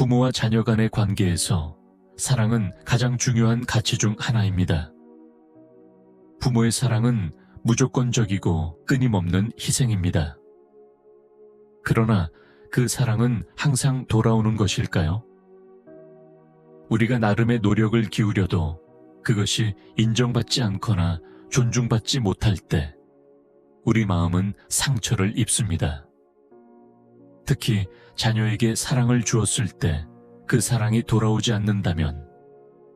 부모와 자녀 간의 관계에서 사랑은 가장 중요한 가치 중 하나입니다. 부모의 사랑은 무조건적이고 끊임없는 희생입니다. 그러나 그 사랑은 항상 돌아오는 것일까요? 우리가 나름의 노력을 기울여도 그것이 인정받지 않거나 존중받지 못할 때 우리 마음은 상처를 입습니다. 특히 자녀에게 사랑을 주었을 때 그 사랑이 돌아오지 않는다면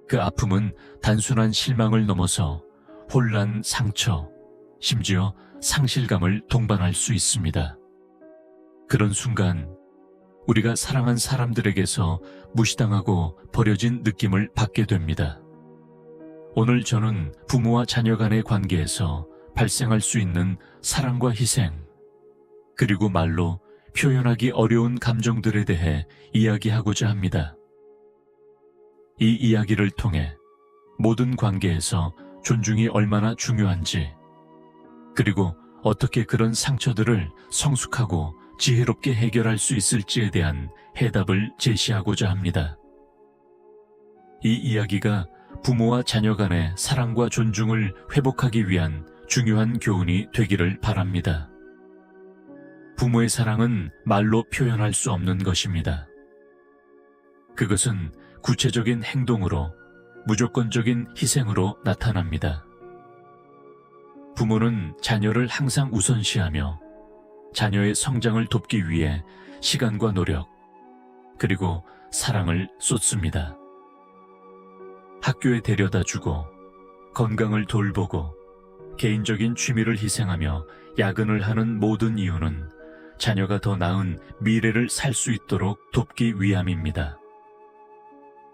그 아픔은 단순한 실망을 넘어서 혼란, 상처, 심지어 상실감을 동반할 수 있습니다. 그런 순간 우리가 사랑한 사람들에게서 무시당하고 버려진 느낌을 받게 됩니다. 오늘 저는 부모와 자녀 간의 관계에서 발생할 수 있는 사랑과 희생, 그리고 말로 표현하기 어려운 감정들에 대해 이야기하고자 합니다. 이 이야기를 통해 모든 관계에서 존중이 얼마나 중요한지, 그리고 어떻게 그런 상처들을 성숙하고 지혜롭게 해결할 수 있을지에 대한 해답을 제시하고자 합니다. 이 이야기가 부모와 자녀 간의 사랑과 존중을 회복하기 위한 중요한 교훈이 되기를 바랍니다. 부모의 사랑은 말로 표현할 수 없는 것입니다. 그것은 구체적인 행동으로, 무조건적인 희생으로 나타납니다. 부모는 자녀를 항상 우선시하며 자녀의 성장을 돕기 위해 시간과 노력, 그리고 사랑을 쏟습니다. 학교에 데려다주고, 건강을 돌보고, 개인적인 취미를 희생하며 야근을 하는 모든 이유는 자녀가 더 나은 미래를 살 수 있도록 돕기 위함입니다.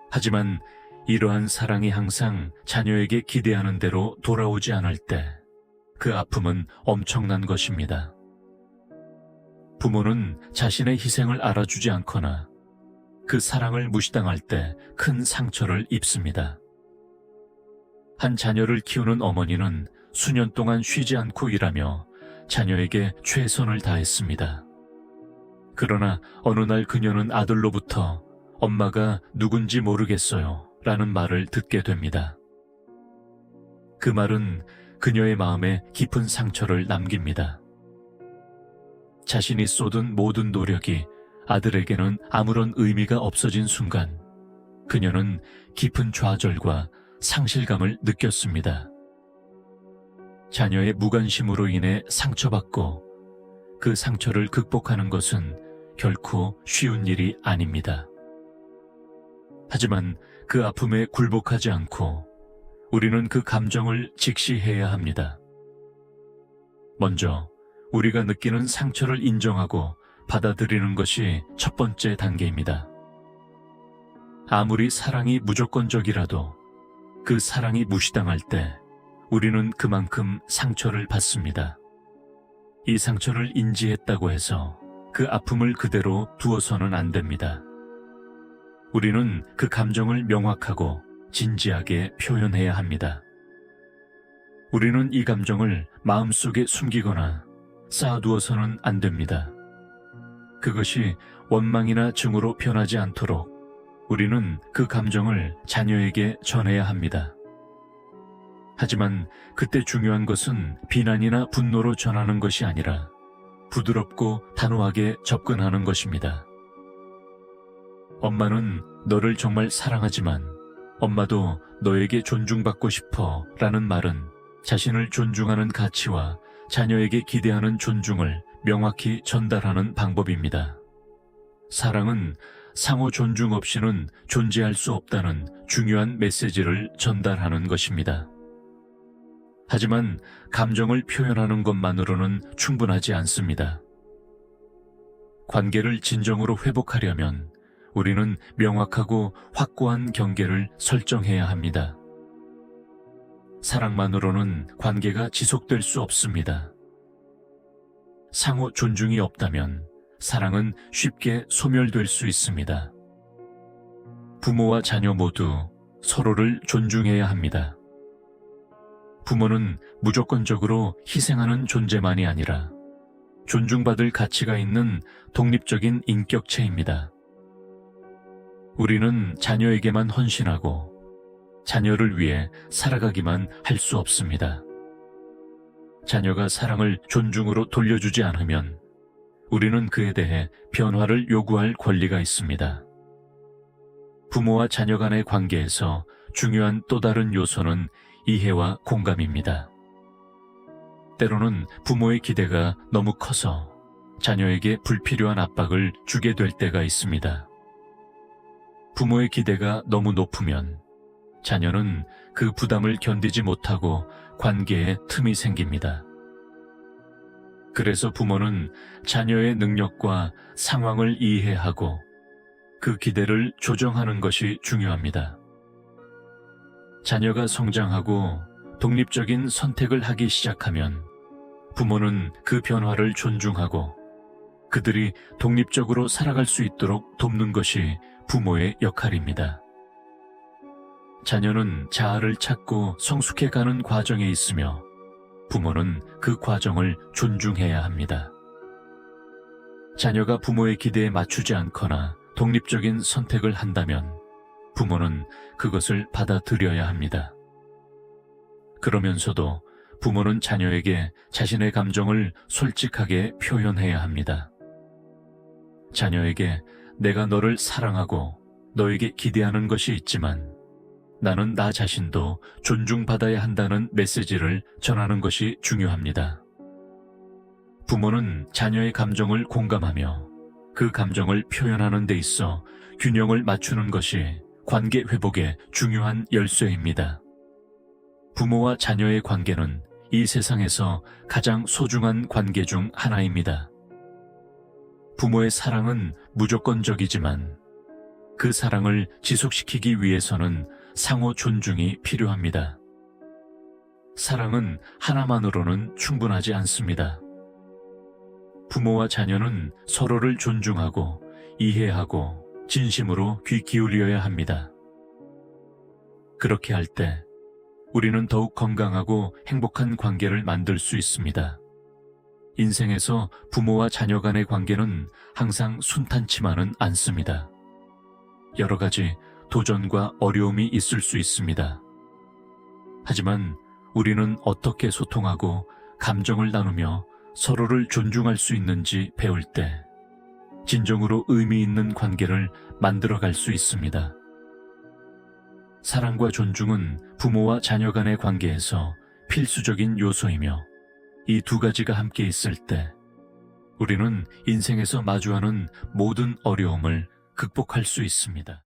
하지만 이러한 사랑이 항상 자녀에게 기대하는 대로 돌아오지 않을 때 그 아픔은 엄청난 것입니다. 부모는 자신의 희생을 알아주지 않거나 그 사랑을 무시당할 때 큰 상처를 입습니다. 한 자녀를 키우는 어머니는 수년 동안 쉬지 않고 일하며 자녀에게 최선을 다했습니다. 그러나 어느 날 그녀는 아들로부터 엄마가 누군지 모르겠어요 라는 말을 듣게 됩니다. 그 말은 그녀의 마음에 깊은 상처를 남깁니다. 자신이 쏟은 모든 노력이 아들에게는 아무런 의미가 없어진 순간 그녀는 깊은 좌절과 상실감을 느꼈습니다. 자녀의 무관심으로 인해 상처받고 그 상처를 극복하는 것은 결코 쉬운 일이 아닙니다. 하지만 그 아픔에 굴복하지 않고 우리는 그 감정을 직시해야 합니다. 먼저 우리가 느끼는 상처를 인정하고 받아들이는 것이 첫 번째 단계입니다. 아무리 사랑이 무조건적이라도 그 사랑이 무시당할 때 우리는 그만큼 상처를 받습니다. 이 상처를 인지했다고 해서 그 아픔을 그대로 두어서는 안 됩니다. 우리는 그 감정을 명확하고 진지하게 표현해야 합니다. 우리는 이 감정을 마음속에 숨기거나 쌓아두어서는 안 됩니다. 그것이 원망이나 증오로 변하지 않도록 우리는 그 감정을 자녀에게 전해야 합니다. 하지만 그때 중요한 것은 비난이나 분노로 전하는 것이 아니라 부드럽고 단호하게 접근하는 것입니다. 엄마는 너를 정말 사랑하지만 엄마도 너에게 존중받고 싶어 라는 말은 자신을 존중하는 가치와 자녀에게 기대하는 존중을 명확히 전달하는 방법입니다. 사랑은 상호 존중 없이는 존재할 수 없다는 중요한 메시지를 전달하는 것입니다. 하지만 감정을 표현하는 것만으로는 충분하지 않습니다. 관계를 진정으로 회복하려면 우리는 명확하고 확고한 경계를 설정해야 합니다. 사랑만으로는 관계가 지속될 수 없습니다. 상호 존중이 없다면 사랑은 쉽게 소멸될 수 있습니다. 부모와 자녀 모두 서로를 존중해야 합니다. 부모는 무조건적으로 희생하는 존재만이 아니라 존중받을 가치가 있는 독립적인 인격체입니다. 우리는 자녀에게만 헌신하고 자녀를 위해 살아가기만 할 수 없습니다. 자녀가 사랑을 존중으로 돌려주지 않으면 우리는 그에 대해 변화를 요구할 권리가 있습니다. 부모와 자녀 간의 관계에서 중요한 또 다른 요소는 이해와 공감입니다. 때로는 부모의 기대가 너무 커서 자녀에게 불필요한 압박을 주게 될 때가 있습니다. 부모의 기대가 너무 높으면 자녀는 그 부담을 견디지 못하고 관계에 틈이 생깁니다. 그래서 부모는 자녀의 능력과 상황을 이해하고 그 기대를 조정하는 것이 중요합니다. 자녀가 성장하고 독립적인 선택을 하기 시작하면 부모는 그 변화를 존중하고 그들이 독립적으로 살아갈 수 있도록 돕는 것이 부모의 역할입니다. 자녀는 자아를 찾고 성숙해가는 과정에 있으며 부모는 그 과정을 존중해야 합니다. 자녀가 부모의 기대에 맞추지 않거나 독립적인 선택을 한다면 부모는 그것을 받아들여야 합니다. 그러면서도 부모는 자녀에게 자신의 감정을 솔직하게 표현해야 합니다. 자녀에게 내가 너를 사랑하고 너에게 기대하는 것이 있지만 나는 나 자신도 존중받아야 한다는 메시지를 전하는 것이 중요합니다. 부모는 자녀의 감정을 공감하며 그 감정을 표현하는 데 있어 균형을 맞추는 것이 관계 회복의 중요한 열쇠입니다. 부모와 자녀의 관계는 이 세상에서 가장 소중한 관계 중 하나입니다. 부모의 사랑은 무조건적이지만 그 사랑을 지속시키기 위해서는 상호 존중이 필요합니다. 사랑은 하나만으로는 충분하지 않습니다. 부모와 자녀는 서로를 존중하고 이해하고 진심으로 귀 기울여야 합니다. 그렇게 할 때 우리는 더욱 건강하고 행복한 관계를 만들 수 있습니다. 인생에서 부모와 자녀 간의 관계는 항상 순탄치만은 않습니다. 여러 가지 도전과 어려움이 있을 수 있습니다. 하지만 우리는 어떻게 소통하고 감정을 나누며 서로를 존중할 수 있는지 배울 때 진정으로 의미 있는 관계를 만들어갈 수 있습니다. 사랑과 존중은 부모와 자녀 간의 관계에서 필수적인 요소이며 이 두 가지가 함께 있을 때 우리는 인생에서 마주하는 모든 어려움을 극복할 수 있습니다.